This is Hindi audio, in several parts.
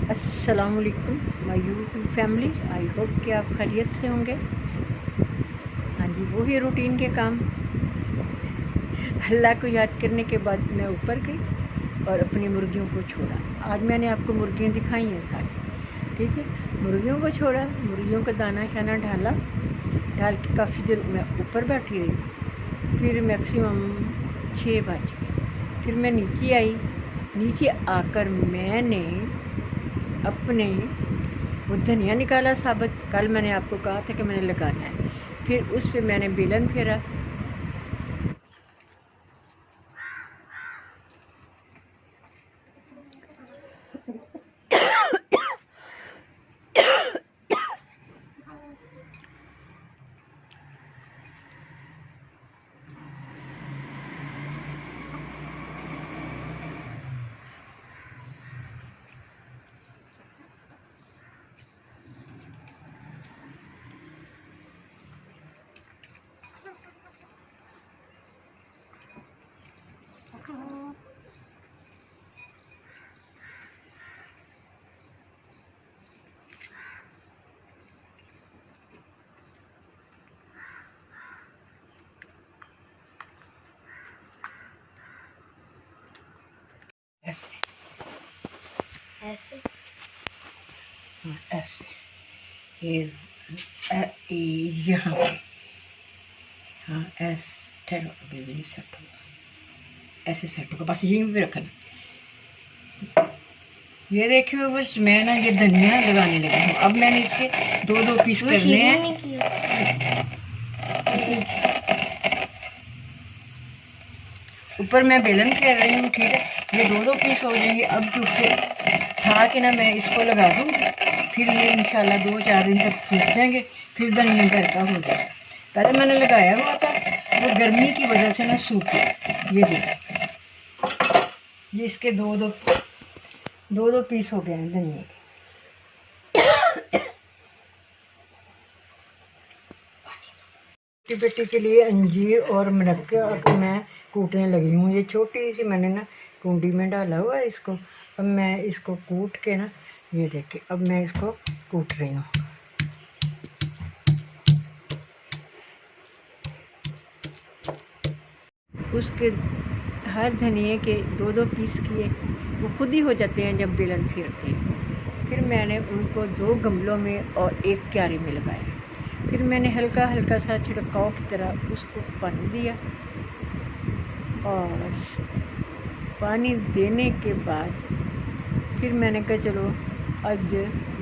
अस्सलाम वालेकुम my YouTube family. I hope कि आप खैरियत से होंगे। हाँ जी, वही रूटीन के काम। अल्लाह को याद करने के बाद मैं ऊपर गई और अपनी मुर्गियों को छोड़ा। आज मैंने आपको मुर्गियाँ दिखाई हैं सारी, ठीक है। मुर्गियों को छोड़ा, मुर्गियों का दाना शाना डाल के काफ़ी देर मैं ऊपर बैठी रही। फिर मैक्सिमम 6 बज गए। फिर मैं नीचे आई। नीचे आकर मैंने अपने वो धनिया निकाला साबुत। कल मैंने आपको कहा था कि मैंने लगाना है। फिर उस पे मैंने बेलन फेरा। ऐसे ऐसे हाँ, ऐसे यहाँ पे। हाँ ऐसे ठहरो, अभी भी नहीं सेट होगा। ऐसे सेट होगा, बस यहीं पे रखना। ये देखिए, बस मैं ना ये धनिया लगाने लगी हूँ। अब मैंने इसके 2-2 पीस करने हैं। ऊपर मैं बेलन कर रही हूँ, ठीक है। ये 2-2 पीस हो जाएंगे। अब जो उठा के ना मैं इसको लगा दूँगी। फिर ये इंशाल्लाह 2-4 दिन तक सूख जाएंगे। फिर धनिया घर का हो जाएगा। पहले मैंने लगाया हुआ था, वो गर्मी की वजह से ना सूख गया। ये देखो, ये इसके 2-2 पीस हो गए हैं धनिया के। बेटी के लिए अंजीर और मुनक्के अब मैं कूटने लगी हूँ। ये छोटी सी मैंने ना कुंडी में डाला हुआ है इसको। अब मैं इसको कूट के ना, ये देखिए, अब मैं इसको कूट रही हूँ। उसके हर धनिए के 2-2 पीस किए, वो खुद ही हो जाते हैं जब बेलन फेरते हैं। फिर मैंने उनको 2 गमलों में और 1 क्यारी में लगाया। फिर मैंने हल्का हल्का सा छिड़काव की तरह उसको पानी दिया। और पानी देने के बाद फिर मैंने कहा चलो आज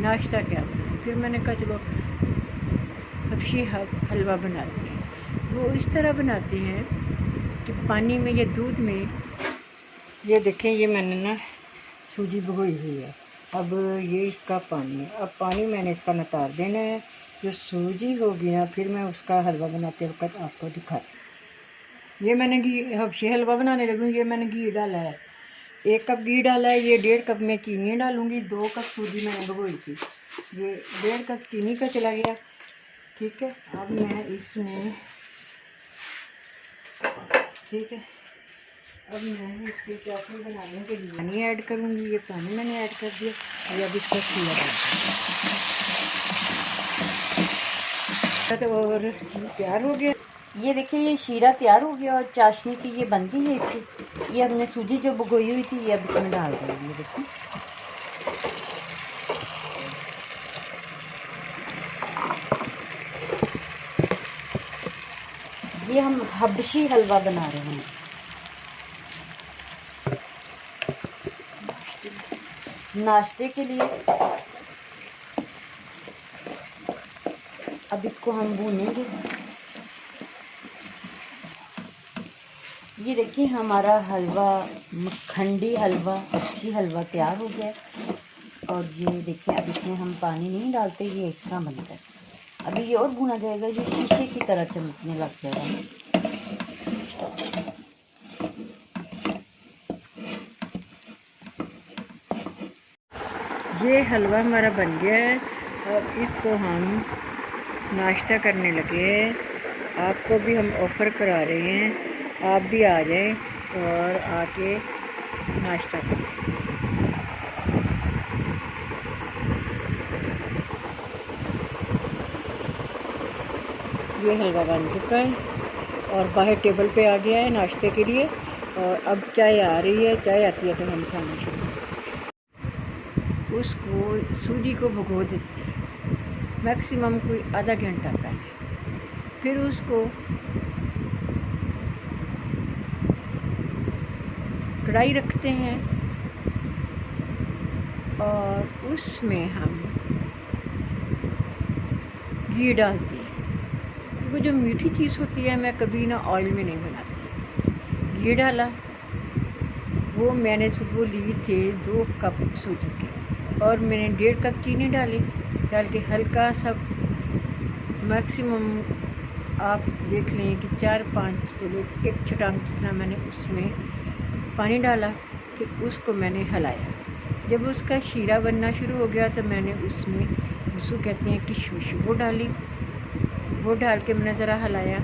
नाश्ता क्या बनाऊं। फिर मैंने कहा चलो हबशी हलवा बनाते हैं। वो इस तरह बनाते हैं कि पानी में, ये दूध में, ये देखें, ये मैंने ना सूजी भिगोई हुई है। अब ये इसका पानी है। अब पानी मैंने इसका नितार देना है। जो सूजी होगी ना, फिर मैं उसका हलवा बनाते वक्त आपको दिखा। ये मैंने घी, हबशी हलवा बनाने लगी। ये मैंने घी डाला है, 1 कप घी डाला है। ये 1.5 कप मैं चीनी डालूँगी। 2 कप सूजी मैंने भिगोई थी। ये 1.5 कप चीनी का चला गया, ठीक है। अब मैं इसमें, ठीक है, अब मैं इसकी चटनी बनाने के लिए पानी ऐड करूँगी। ये पानी मैंने ऐड कर दिया। ये अब इसका सीधा डाल और तैयार हो गया। ये देखिए, ये शीरा तैयार हो गया और चाशनी सी ये बन गई है इसकी। ये हमने सूजी जो भिगोई हुई थी, ये अब इसमें डाल देंगे। ये देखिए, ये हम हबशी हलवा बना रहे हैं। नाश्ते के लिए अब इसको हम भूनेंगे। ये देखिए, हमारा हलवा, मखंडी हलवा, हबशी हलवा तैयार हो गया है। और ये देखिए, अब इसमें हम पानी नहीं डालते, ये इस तरह बनता है। अभी ये और भुना जाएगा, ये शीशे की तरह चमकने लग जाएगा। ये हलवा हमारा बन गया है। अब इसको हम नाश्ता करने लगे हैं। आपको भी हम ऑफ़र करा रहे हैं, आप भी आ जाएं और आके नाश्ता करें। ये हलवा बन चुका है और बाहर टेबल पे आ गया है नाश्ते के लिए। और अब चाय आ रही है, चाय आती है तो हम खाना शुरू। उसको सूजी को भिगो देते हैं, मैक्सिमम कोई आधा घंटा पहले। फिर उसको कढ़ाई रखते हैं और उसमें हम घी डालते हैं। वो जो मीठी चीज़ होती है मैं कभी ना ऑयल में नहीं बनाती। घी डाला, वो मैंने सुबह ली थे 2 कप सूजी के, और मैंने 1.5 कप चीनी डाली। डाल के हल्का सा, मैक्सिमम आप देख लें कि 4-5 तो एक छटांग जितना मैंने उसमें पानी डाला। फिर उसको मैंने हिलाया। जब उसका शीरा बनना शुरू हो गया तो मैंने उसमें, उसको कहते हैं किशमिश, वो डाली। वो डाल के मैंने ज़रा हिलाया।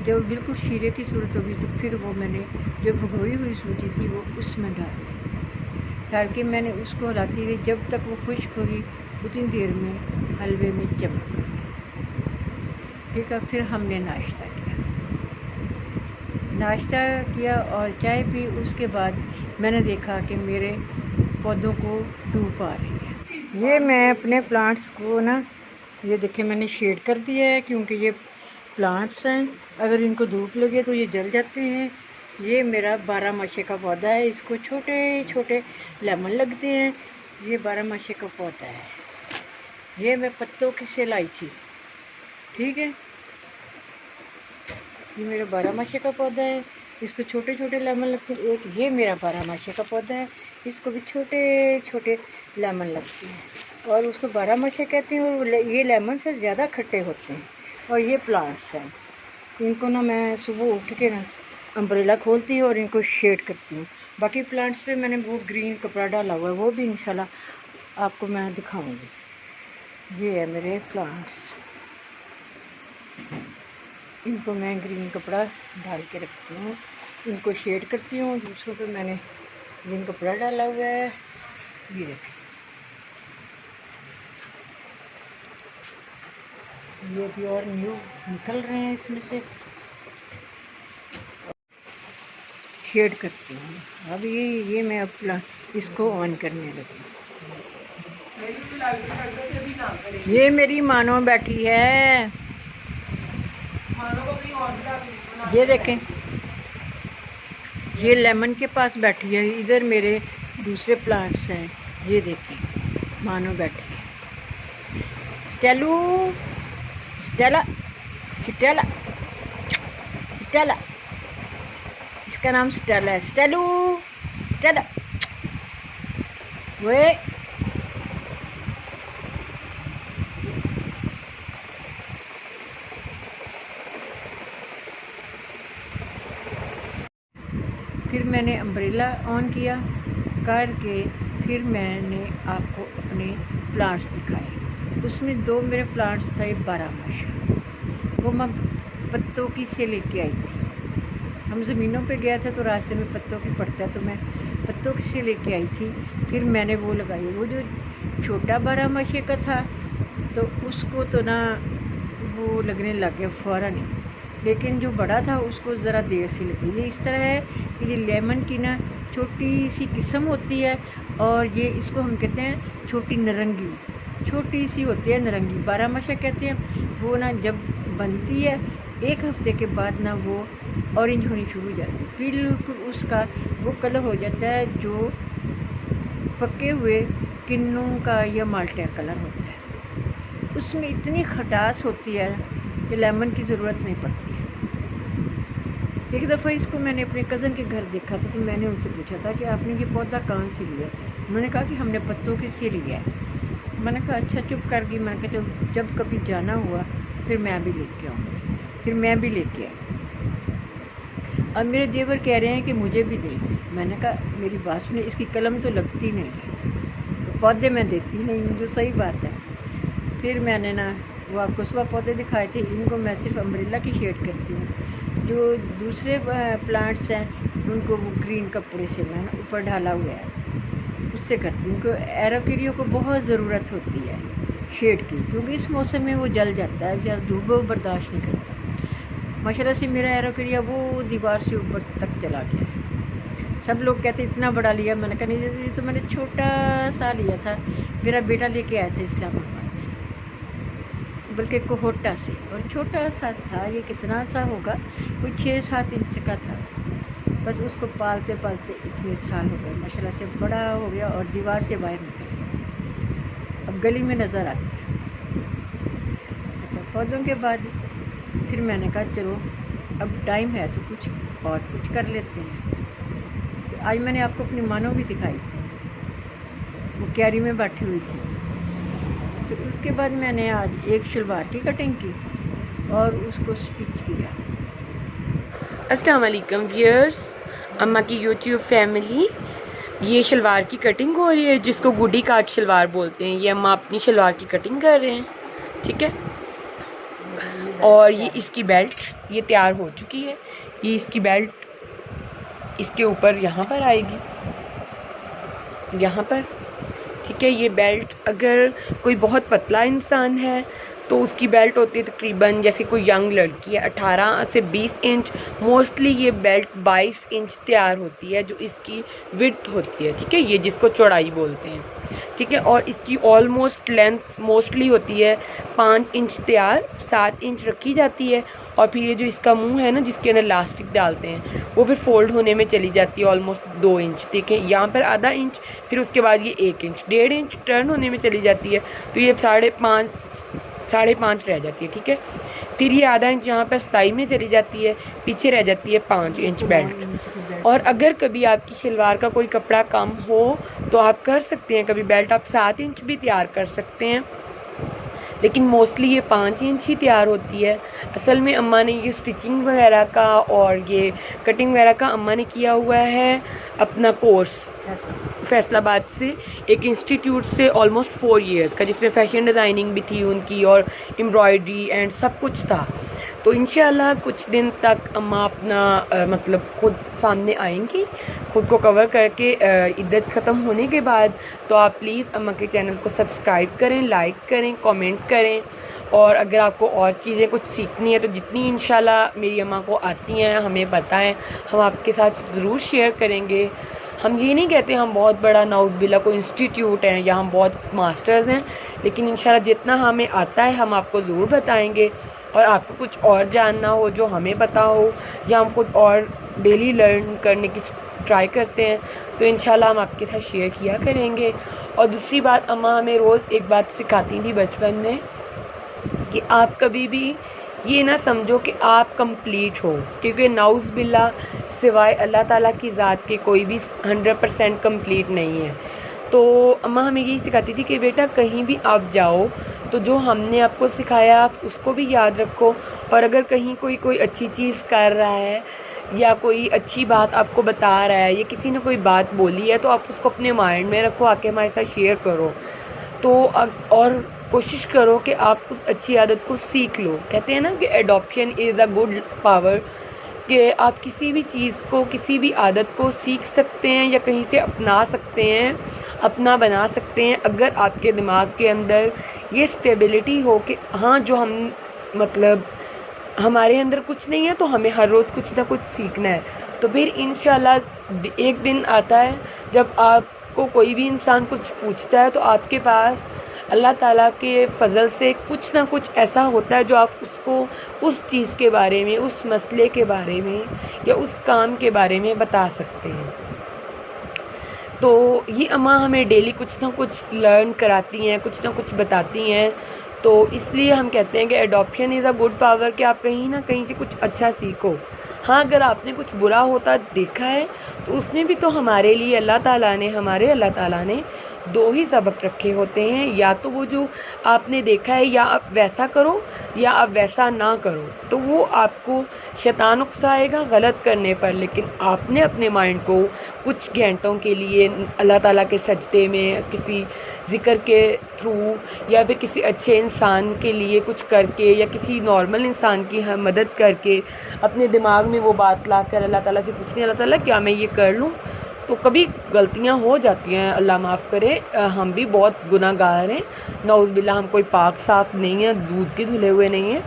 जब बिल्कुल शीरे की सूरत होगी तो फिर वो मैंने जो भिगोई हुई सूजी थी वो उसमें डाल के मैंने उसको हिलाती रही जब तक वो खुश्क होगी। उतनी देर में हलवे में चमक गई। ठीक है, फिर हमने नाश्ता किया और चाय पी। उसके बाद मैंने देखा कि मेरे पौधों को धूप आ रही है। ये मैं अपने प्लांट्स को ना, ये देखें मैंने शेड कर दिया है, क्योंकि ये प्लांट्स हैं, अगर इनको धूप लगे तो ये जल जाते हैं। ये मेरा 12 मासे का पौधा है, इसको छोटे छोटे लेमन लगते हैं। ये 12 मासे का पौधा है, ये मैं पत्तों की से लाई थी। ठीक है, ये मेरा 12 मासे का पौधा है, इसको छोटे छोटे लेमन लगते हैं। एक ये मेरा 12 मासे का पौधा है, इसको भी छोटे छोटे लेमन लगते हैं, और उसको 12 मासे कहते हैं। और ये लेमन से ज़्यादा खट्टे होते हैं। और ये प्लांट्स हैं, इनको ना मैं सुबह उठ के ना अम्ब्रेला खोलती हूँ और इनको शेड करती हूँ। बाकी प्लांट्स पे मैंने वो ग्रीन कपड़ा डाला हुआ है, वो भी इंशाल्लाह आपको मैं दिखाऊंगी। ये है मेरे प्लांट्स, इनको मैं ग्रीन कपड़ा डाल के रखती हूँ, इनको शेड करती हूँ। दूसरों पे मैंने ग्रीन कपड़ा डाला हुआ है। ये देखिए, ये भी और न्यू निकल रहे हैं इसमें से, शेड करती हूँ। अब ये मैं अपना इसको ऑन करने लगी। ये मेरी मानो बैठी है, ये देखें, ये लेमन के पास बैठी है। इधर मेरे दूसरे प्लांट्स हैं, ये देखें मानो बैठी है। स्टेलू, स्टेला, स्टेला, स्टेला, इसका नाम स्टेला है। स्टेलू, स्टेला, वे फिर मैंने अम्ब्रेला ऑन किया करके, फिर मैंने आपको अपने प्लांट्स दिखाए। उसमें 2 मेरे प्लांट्स थे 12 मासा, वो मैं पत्तों की से लेके आई थी। हम ज़मीनों पे गया था तो रास्ते में पत्तों की पड़ता है, तो मैं पत्तों की से लेके आई थी। फिर मैंने वो लगाई। वो जो छोटा 12 मासे का था तो उसको तो ना वो लगने लग गया फ़ौरन ही, लेकिन जो बड़ा था उसको ज़रा देर से लगी। ये इस तरह है कि ये लेमन की ना छोटी सी किस्म होती है, और ये इसको हम कहते हैं छोटी नारंगी, छोटी सी होती है नारंगी, 12 मासा कहते हैं। वो ना जब बनती है 1 हफ्ते के बाद ना वो ऑरेंज होनी शुरू हो जाती है, बिल्कुल उसका वो कलर हो जाता है जो पके हुए किन्नू का या माल्टे का कलर होता है। उसमें इतनी खटास होती है कि लेमन की ज़रूरत नहीं पड़ती है। एक दफ़ा इसको मैंने अपने कज़न के घर देखा था, तो मैंने उनसे पूछा था कि आपने ये पौधा कहाँ से लिया? उन्होंने कहा कि हमने पत्तों की से लिया है। मैंने कहा अच्छा, चुप कर गई। मैंने कहा जब कभी जाना हुआ फिर मैं भी लेके आऊँगी। फिर मैं भी लेके आई। अब मेरे देवर कह रहे हैं कि मुझे भी दें। मैंने कहा मेरी बात सुनिए, इसकी कलम तो लगती नहीं है, तो पौधे मैं देती नहीं हूँ, जो सही बात है। फिर मैंने ना वो आपको सुबह पौधे दिखाए थे, इनको मैं सिर्फ अम्ब्रेला की शेड करती हूँ। जो दूसरे प्लांट्स हैं उनको वो ग्रीन कपड़े से मैंने ऊपर ढाला हुआ है, उससे करती हूँ। उनको एरोकेरियो को बहुत ज़रूरत होती है, शेड की, क्योंकि इस मौसम में वो जल जाता है, ज़्यादा धूप वो बर्दाश्त नहीं करता। माशाल्लाह से मेरा एरोकेरिया वो दीवार से ऊपर तक चला गया है। सब लोग कहते इतना बड़ा लिया, मैंने कहा नहीं, ये तो मैंने छोटा सा लिया था, मेरा बेटा लेके आया था इस्लामाबाद से, बल्कि कोहोटा से, और छोटा सा था, ये कितना सा होगा, कोई 6-7 इंच का था। बस उसको पालते पालते इतने साल हो गए, माशाल्लाह से बड़ा हो गया और दीवार से बाहर निकल गया, अब गली में नज़र आता है। अच्छा, पौधों के बाद फिर मैंने कहा चलो अब टाइम है तो कुछ कर लेते हैं। तो आज मैंने आपको अपनी मानो भी दिखाई थी, वो क्यारी में बैठी हुई थी। तो उसके बाद मैंने आज एक शलवार की कटिंग की और उसको स्टिच किया। अस्सलाम वालेकुम व्यूअर्स, अम्मा की यूट्यूब फैमिली, ये शलवार की कटिंग हो रही है जिसको गुडी काट शलवार बोलते हैं। ये अम्मा अपनी शलवार की कटिंग कर रहे हैं, ठीक है। और ये इसकी बेल्ट ये तैयार हो चुकी है। ये इसकी बेल्ट इसके ऊपर यहाँ पर आएगी, यहाँ पर, ठीक है। ये बेल्ट अगर कोई बहुत पतला इंसान है तो उसकी बेल्ट होती है तकरीबन, जैसे कोई यंग लड़की है 18 से 20 इंच, मोस्टली ये बेल्ट 22 इंच तैयार होती है, जो इसकी विड्थ होती है, ठीक है। ये जिसको चौड़ाई बोलते हैं, ठीक है। और इसकी ऑलमोस्ट लेंथ मोस्टली होती है 5 इंच तैयार, 7 इंच रखी जाती है। और फिर ये जो इसका मुंह है ना, जिसके अंदर इलास्टिक डालते हैं, वो फिर फोल्ड होने में चली जाती है ऑलमोस्ट 2 इंच, ठीक है। यहाँ पर आधा इंच, फिर उसके बाद ये 1 इंच, 1.5 इंच टर्न होने में चली जाती है, तो ये 5.5 रह जाती है, ठीक है। फिर ये आधा इंच यहाँ पर साइड में चली जाती है, पीछे रह जाती है 5 इंच बेल्ट। और अगर कभी आपकी शलवार का कोई कपड़ा कम हो तो आप कर सकते हैं, कभी बेल्ट आप 7 इंच भी तैयार कर सकते हैं, लेकिन मोस्टली ये 5 इंच ही तैयार होती है। असल में अम्मा ने ये स्टिचिंग वगैरह का और ये कटिंग वगैरह का अम्मा ने किया हुआ है अपना कोर्स फैसलाबाद से, एक इंस्टीट्यूट से, ऑलमोस्ट 4 इयर्स का, जिसमें फ़ैशन डिज़ाइनिंग भी थी उनकी और एम्ब्रॉयडरी एंड सब कुछ था। तो इंशाल्लाह कुछ दिन तक अम्मा अपना मतलब खुद सामने आएंगी, खुद को कवर करके। इद्दत ख़त्म होने के बाद तो आप प्लीज़ अम्मा के चैनल को सब्सक्राइब करें, लाइक करें, कमेंट करें। और अगर आपको और चीज़ें कुछ सीखनी है तो जितनी इंशाल्लाह मेरी अम्मा को आती हैं, हमें पता है, हम आपके साथ ज़रूर शेयर करेंगे। हम ये नहीं कहते हम बहुत बड़ा नाउज़बिल्ला कोई इंस्टीट्यूट है या हम बहुत मास्टर्स हैं, लेकिन इंशाल्लाह जितना हमें आता है हम आपको ज़रूर बताएंगे। और आपको कुछ और जानना हो जो हमें पता हो, या हम खुद और डेली लर्न करने की ट्राई करते हैं, तो इंशाल्लाह हम आपके साथ शेयर किया करेंगे। और दूसरी बात, अम्मा हमें रोज़ एक बात सिखाती थी बचपन में कि आप कभी भी ये ना समझो कि आप कंप्लीट हो, क्योंकि नाउज़बिल्ला सिवाय अल्लाह ताला की ज़ात के कोई भी 100% कंप्लीट नहीं है। तो अम्मा हमें यही सिखाती थी कि बेटा कहीं भी आप जाओ तो जो हमने आपको सिखाया आप उसको भी याद रखो, और अगर कहीं कोई अच्छी चीज़ कर रहा है या कोई अच्छी बात आपको बता रहा है या किसी ने कोई बात बोली है तो आप उसको अपने माइंड में रखो, आके हमारे साथ शेयर करो। तो और कोशिश करो कि आप उस अच्छी आदत को सीख लो। कहते हैं ना कि adoption is a good power, कि आप किसी भी चीज़ को, किसी भी आदत को सीख सकते हैं या कहीं से अपना सकते हैं, अपना बना सकते हैं, अगर आपके दिमाग के अंदर ये स्टेबिलिटी हो कि हाँ, जो हम मतलब हमारे अंदर कुछ नहीं है तो हमें हर रोज़ कुछ ना कुछ सीखना है। तो फिर इंशाल्लाह एक दिन आता है जब आपको कोई भी इंसान कुछ पूछता है तो आपके पास अल्लाह ताला के फ़ज़ल से कुछ ना कुछ ऐसा होता है जो आप उसको उस चीज़ के बारे में, उस मसले के बारे में या उस काम के बारे में बता सकते हैं। तो ये अम्मा हमें डेली कुछ ना कुछ लर्न कराती हैं, कुछ ना कुछ बताती हैं। तो इसलिए हम कहते हैं कि adoption is a good power, कि आप कहीं ना कहीं से कुछ अच्छा सीखो। हाँ, अगर आपने कुछ बुरा होता देखा है तो उसमें भी तो हमारे लिए हमारे अल्लाह ताला ने 2 ही सबक रखे होते हैं, या तो वो जो आपने देखा है या आप वैसा करो या आप वैसा ना करो, तो वो आपको शैतान उकसाएगा गलत करने पर। लेकिन आपने अपने माइंड को कुछ घंटों के लिए अल्लाह ताला के सजदे में, किसी ज़िक्र के थ्रू या फिर किसी अच्छे इंसान के लिए कुछ करके या किसी नॉर्मल इंसान की मदद करके अपने दिमाग में वो बात ला कर अल्लाह ताला से पूछनी, अल्लाह ताला क्या मैं ये कर लूँ, तो कभी गलतियां हो जाती हैं, अल्लाह माफ़ करे। हम भी बहुत गुनाहगार हैं, नौज़ुबिल्लाह। हम कोई पाक साफ़ नहीं है, दूध के धुले हुए नहीं हैं।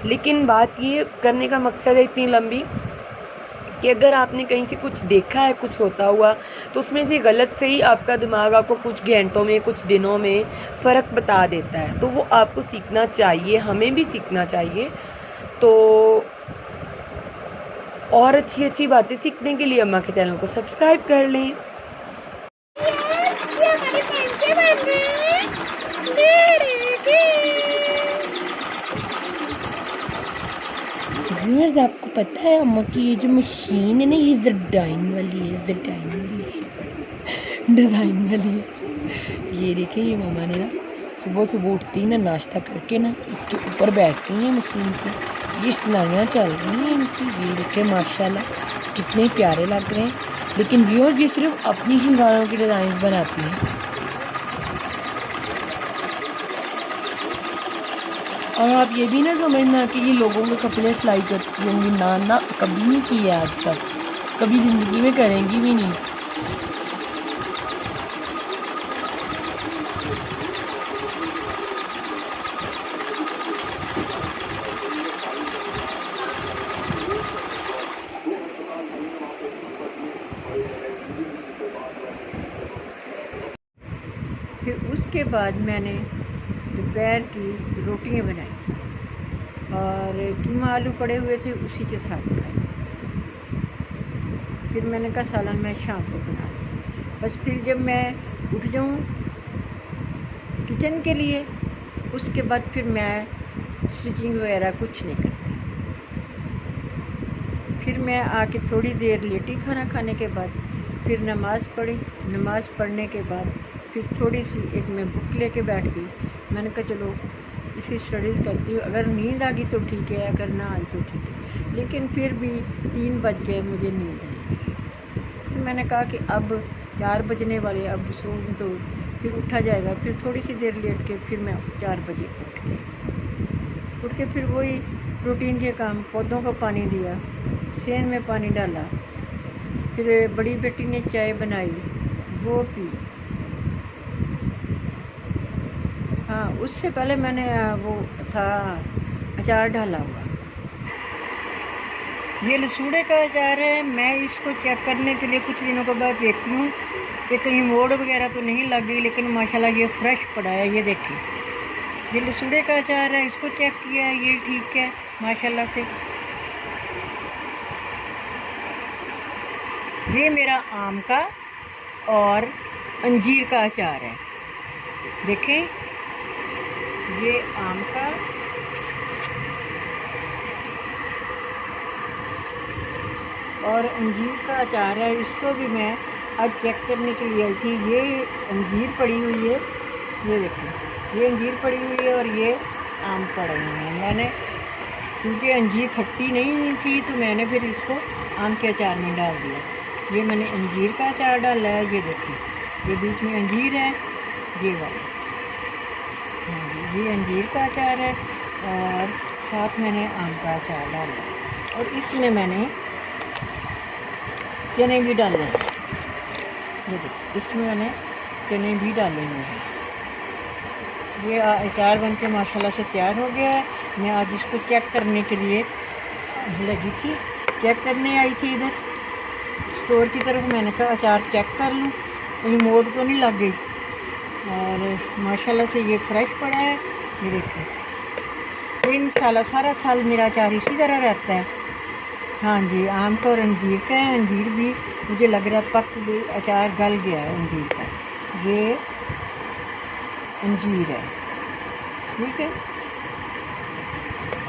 लेकिन बात ये करने का मकसद है इतनी लंबी कि अगर आपने कहीं से कुछ देखा है कुछ होता हुआ, तो उसमें से गलत से ही आपका दिमाग आपको कुछ घंटों में, कुछ दिनों में फ़र्क बता देता है। तो वो आपको सीखना चाहिए, हमें भी सीखना चाहिए। तो और अच्छी अच्छी बातें सीखने के लिए अम्मा के चैनल को सब्सक्राइब कर लें। व्यूअर्स, आपको पता है अम्मा की ये जो मशीन है ना, ये ज़रदाइन वाली है, ज़रदाइन वाली है, डिज़ाइन वाली है। ये देखिए, ये मम्मा ने ना सुबह सुबह उठती ना नाश्ता करके ना इसके ऊपर बैठ गई हैं मशीन पे। ये सिलाइयाँ चल रही हैं इनकी। ये देखिए माशाल्लाह कितने प्यारे लग रहे हैं। लेकिन व्यूअर्स, ये सिर्फ अपनी श्रृंगारों की डिज़ाइन बनाती हैं। और आप ये भी ना समझना कि ये लोगों के कपड़े सिलाई करती होंगी, ना ना, कभी नहीं किया आज तक, कभी ज़िंदगी में करेंगी भी नहीं। फिर उसके बाद मैंने दोपहर की रोटियां बनाई और कीमा आलू पड़े हुए थे, उसी के साथ खाए। फिर मैंने कहा सालन मैं शाम को बना लूँ। बस फिर जब मैं उठ जाऊँ किचन के लिए, उसके बाद फिर मैं स्टिचिंग वगैरह कुछ नहीं करती। फिर मैं आके थोड़ी देर लेटी खाना खाने के बाद, फिर नमाज़ पढ़ी। नमाज़ पढ़ने के बाद फिर थोड़ी सी एक मैं बुक लेके बैठ गई। मैंने कहा चलो इसकी स्टडीज़ करती हूँ, अगर नींद आ गई तो ठीक है, अगर ना आई तो ठीक है। लेकिन फिर भी 3 बज गए, मुझे नींद आई। फिर मैंने कहा कि अब 4 बजने वाले, अब सोऊं तो फिर उठा जाएगा। फिर थोड़ी सी देर लेट के फिर मैं 4 बजे उठ के फिर वही रूटीन के काम, पौधों को पानी दिया, सेन में पानी डाला। फिर बड़ी बेटी ने चाय बनाई, वो पी। हाँ, उससे पहले मैंने वो था अचार डाला हुआ। ये लसूड़े का अचार है। मैं इसको चेक करने के लिए कुछ दिनों के बाद देखती हूँ कि कहीं मोड़ वगैरह तो नहीं लग गई, लेकिन माशाल्लाह ये फ्रेश पड़ा है। ये देखिए, ये लसूड़े का अचार है, इसको चेक किया है, ये ठीक है माशाल्लाह से। ये मेरा आम का और अंजीर का अचार है। देखें, ये आम का और अंजीर का अचार है। इसको भी मैं आज चेक करने के लिए आई थी। ये अंजीर पड़ी हुई है, ये देखिए, ये अंजीर पड़ी हुई है और ये आम पड़े हुए हैं। मैंने, क्योंकि अंजीर खट्टी नहीं थी, तो मैंने फिर इसको आम के अचार में डाल दिया। ये मैंने अंजीर का अचार डाला है। ये देखिए, ये बीच में अंजीर है, ये वाला। हाँ जी, ये अंजीर का अचार है और साथ मैंने आम का अचार डाला है। और इसमें मैंने चने भी डाले हैं। ये देखिए, इसमें मैंने चने भी डाले हुए हैं। ये अचार बन के माशाल्लाह से तैयार हो गया है। मैं आज इसको चेक करने के लिए लगी थी, चेक करने आई थी इधर स्टोर की तरफ। मैंने कहा अचार चेक कर लूँ, कहीं मोड़ तो नहीं लग गई। और माशाल्लाह से ये फ्रेश पड़ा है। ये देखिए, इंशाल्लाह सारा साल मेरा अचार इसी तरह रहता है। हाँ जी, आम का और अंजीर का है। अंजीर भी मुझे लग रहा है पक गई, अचार गल गया है अंजीर का। ये अंजीर है, ठीक है।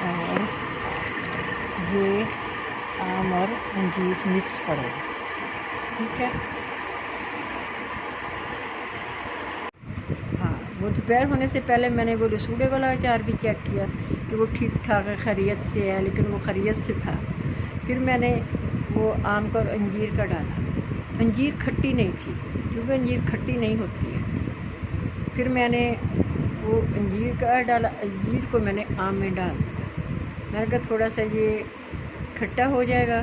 और ये आम और अंजीर मिक्स पड़े हैं, ठीक है। हाँ, वो दोपहर होने से पहले मैंने वो रसूड़े वाला अचार भी चेक किया कि वो ठीक ठाक है, खैरियत से है, लेकिन वो खैरियत से था। फिर मैंने वो आम का और अंजीर का डाला। अंजीर खट्टी नहीं थी, क्योंकि अंजीर खट्टी नहीं होती है। फिर मैंने वो अंजीर का डाला, अंजीर को मैंने आम में डाल दिया। मैंने कहा थोड़ा सा ये खट्टा हो जाएगा,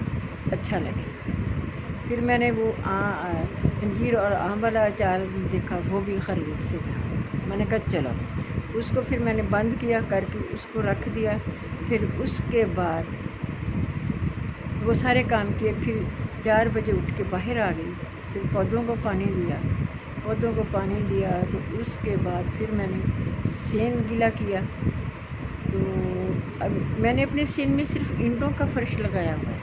अच्छा लगे। फिर मैंने वो अंजीर और आम वाला अचार देखा, वो भी खरीद से था। मैंने कहा चलो, उसको फिर मैंने बंद किया करके उसको रख दिया। फिर उसके बाद वो सारे काम किए। फिर 4 बजे उठ के बाहर आ गई, फिर पौधों को पानी दिया। तो उसके बाद फिर मैंने सीन गीला किया। तो अब मैंने अपने सीन में सिर्फ ईंटों का फर्श लगाया हुआ है,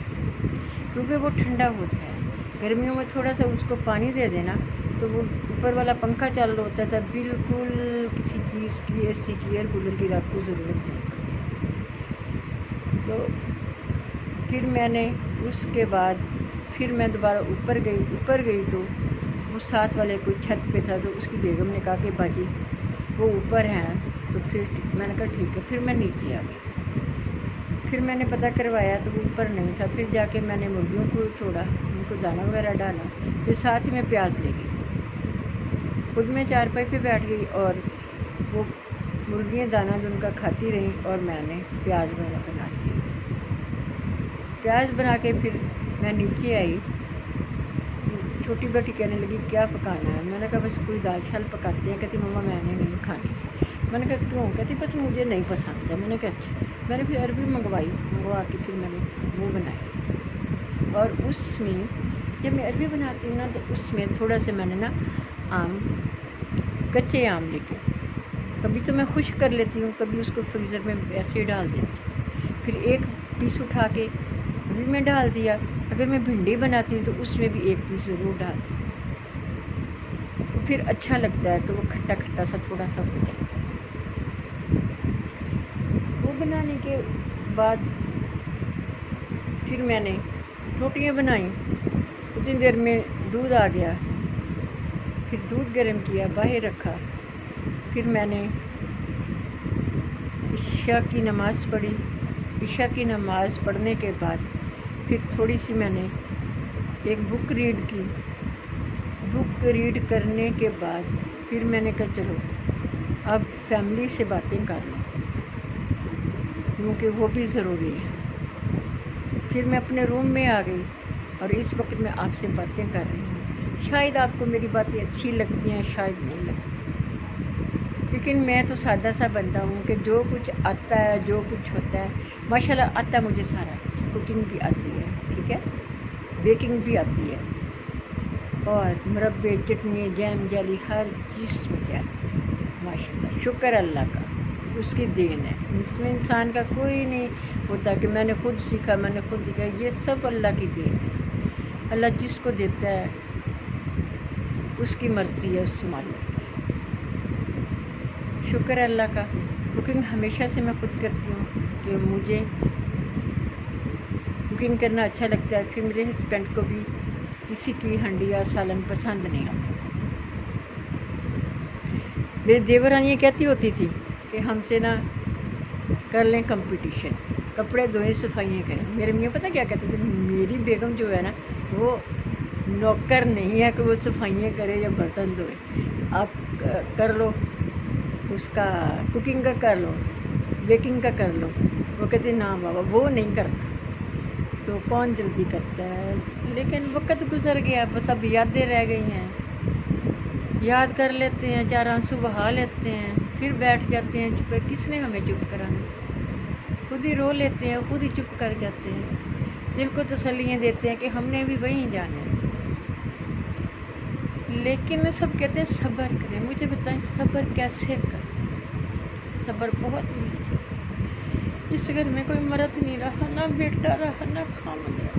क्योंकि वो ठंडा होता है। गर्मियों में थोड़ा सा उसको पानी दे देना तो वो ऊपर वाला पंखा चालू होता था, बिल्कुल किसी चीज़ की, एसी की, एयर कूलर की आपको ज़रूरत नहीं। तो फिर मैंने उसके बाद फिर मैं दोबारा ऊपर गई तो वो साथ वाले कोई छत पे था, तो उसकी बेगम ने कहा कि बाजी वो ऊपर हैं। तो फिर मैंने कहा ठीक है। फिर मैं नीचे आ गई। फिर मैंने पता करवाया तो वो ऊपर नहीं था। फिर जाके मैंने मुर्गियों को छोड़ा, उनको दाना वगैरह डाला। फिर साथ ही मैं प्याज ले गई, खुद मैं चारपाई पे बैठ गई और वो मुर्गियाँ दाना जो उनका खाती रहीं और मैंने प्याज वगैरह बना लिया। प्याज बना के फिर मैं नीचे आई। छोटी बेटी कहने लगी क्या पकाना है? मैंने कहा बस कोई दाल शाल पकाते हैं। कहती मम्मा मैंने नहीं खानी। मैंने कहा क्यों? कहती बस मुझे नहीं पसंद है। मैंने कहा अच्छा। मैंने फिर अरबी मंगवा के फिर मैंने वो बनाई। और उसमें जब मैं अरबी बनाती हूँ ना तो उसमें थोड़ा सा मैंने ना कच्चे आम लेके, कभी तो मैं खुश्क कर लेती हूँ, कभी उसको फ्रीज़र में ऐसे डाल देती हूँ। फिर एक पीस उठा के अभी मैं डाल दिया। अगर मैं भिंडी बनाती हूँ तो उसमें भी एक पीस ज़रूर डाल, तो फिर अच्छा लगता है कि वो खट्टा खट्टा सा थोड़ा सा हो जाए। वो बनाने के बाद फिर मैंने रोटियाँ बनाई। उतनी देर में दूध आ गया। फिर दूध गर्म किया, बाहर रखा। फिर मैंने इशा की नमाज़ पढ़ी। इशा की नमाज़ पढ़ने के बाद फिर थोड़ी सी मैंने एक बुक रीड की। बुक रीड करने के बाद फिर मैंने कहा चलो अब फैमिली से बातें कर लो, क्योंकि वो भी ज़रूरी है। फिर मैं अपने रूम में आ गई और इस वक्त मैं आपसे बातें कर रही हूँ। शायद आपको मेरी बातें अच्छी लगती हैं, शायद नहीं लगती, लेकिन मैं तो सादा सा बंदा हूँ कि जो कुछ आता है, जो कुछ होता है, माशाल्लाह आता मुझे सारा। कुकिंग भी आती है, ठीक है, बेकिंग भी आती है, और मुरब्बे, चटनी, जैम, जेली हर चीज़ में क्या माशाल्लाह, शुक्र अल्लाह का, उसकी देन है। इसमें इंसान का कोई नहीं होता कि मैंने खुद सीखा, मैंने खुद दिखा। ये सब अल्लाह की देन है। अल्लाह जिसको देता है उसकी मर्ज़ी है, उससे मालूम। शुक्र अल्लाह का। कुकिंग हमेशा से मैं खुद करती हूँ कि मुझे कुकिंग करना अच्छा लगता है। फिर मेरे हस्बैंड को भी किसी की हंडी या सालन पसंद नहीं आता। मेरी देवरानी कहती होती थी कि हमसे ना कर लें कंपटीशन, कपड़े धोएं, सफाइयाँ करें। मेरे मियाँ पता क्या कहते थे, मेरी बेगम जो है ना वो नौकर नहीं है कि वो सफाइयाँ करे या बर्तन धोए। आप कर लो, उसका कुकिंग का कर लो, बेकिंग का कर लो। वो कहते ना बाबा वो नहीं करना, तो कौन जल्दी करता है। लेकिन वक्त गुजर गया, बस अब यादें रह गई हैं। याद कर लेते हैं, 4 आंसू बहा लेते हैं, फिर बैठ जाते हैं चुप। किसने हमें चुप कराना? खुद ही रो लेते हैं, खुद ही चुप कर जाते हैं। दिल को तसल्लियाँ देते हैं कि हमने भी वहीं जाना है। लेकिन सब कहते हैं सब्र करें। मुझे बताएं सब्र कैसे करें? सब्र बहुत मुश्किल। इस घर में कोई मर्द नहीं रहा, ना बेटा रहा, ना खामद रहा।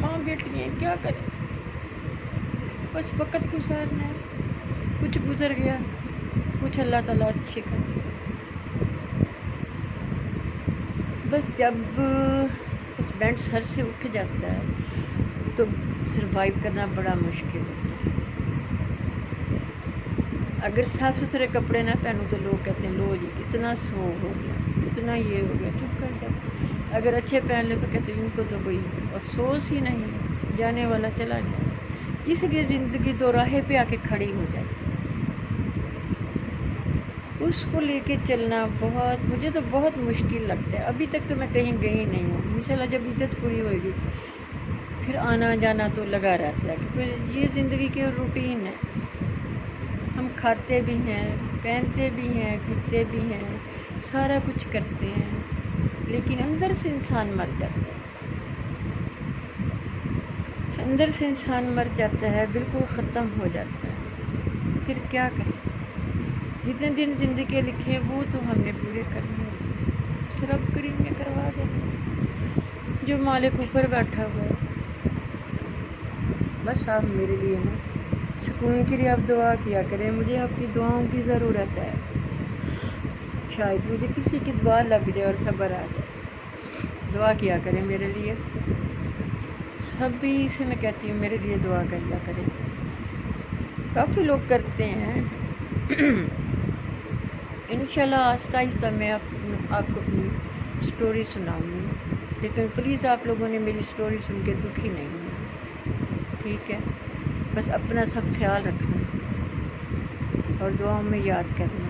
माँ बेटी हैं, क्या करें? बस वक्त गुजारना है। कुछ गुजर गया, कुछ अल्लाह ताला अच्छे कर। बस जब हस्बैंड सर से उठ जाता है तो सरवाइव करना बड़ा मुश्किल होता है। अगर साफ़ सुथरे कपड़े ना पहनूँ तो लोग कहते हैं लो जी इतना सो हो गया, इतना ये हो गया, चुप कर जाओ। अगर अच्छे पहन ले तो कहते हैं इनको तो कोई अफसोस ही नहीं, जाने वाला चला जाए। इसलिए ज़िंदगी दो राहे पे आके खड़ी हो जाए। उसको लेके चलना मुझे तो बहुत मुश्किल लगता है। अभी तक तो मैं कहीं गई नहीं हूँ। इंशाल्लाह जब इद्दत पूरी होगी फिर आना जाना तो लगा रहता है, क्योंकि ये ज़िंदगी की रूटीन है। हम खाते भी हैं, पहनते भी हैं, पीते भी हैं, सारा कुछ करते हैं, लेकिन अंदर से इंसान मर जाता है। अंदर से इंसान मर जाता है, बिल्कुल ख़त्म हो जाता है। फिर क्या करें? जितने दिन ज़िंदगी लिखे वो तो हमने पूरे करने हैं। उस रब करीम ने करवा देना, जो मालिक ऊपर बैठा हुआ है। बस आप मेरे लिए ना सुकून के लिए आप दुआ किया करें। मुझे आपकी दुआओं की ज़रूरत है। शायद मुझे किसी की दुआ लग जाए और सब्र आ जाए। दुआ किया करें मेरे लिए। सभी से मैं कहती हूँ मेरे लिए दुआ किया करें। काफ़ी लोग करते हैं। इंशाल्लाह आहिस्ता आहिस्ता मैं आपको अपनी स्टोरी सुनाऊंगी, लेकिन प्लीज़ आप लोगों ने मेरी स्टोरी सुन के दुखी नहीं होना, ठीक है? बस अपना सब ख्याल रखना और दुआओं में याद करना।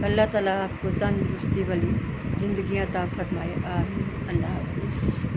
अल्लाह ताला आपको तंदुरुस्ती वाली ज़िंदगी अता फरमाए। आमीन। अल्लाह हाफ़िज़।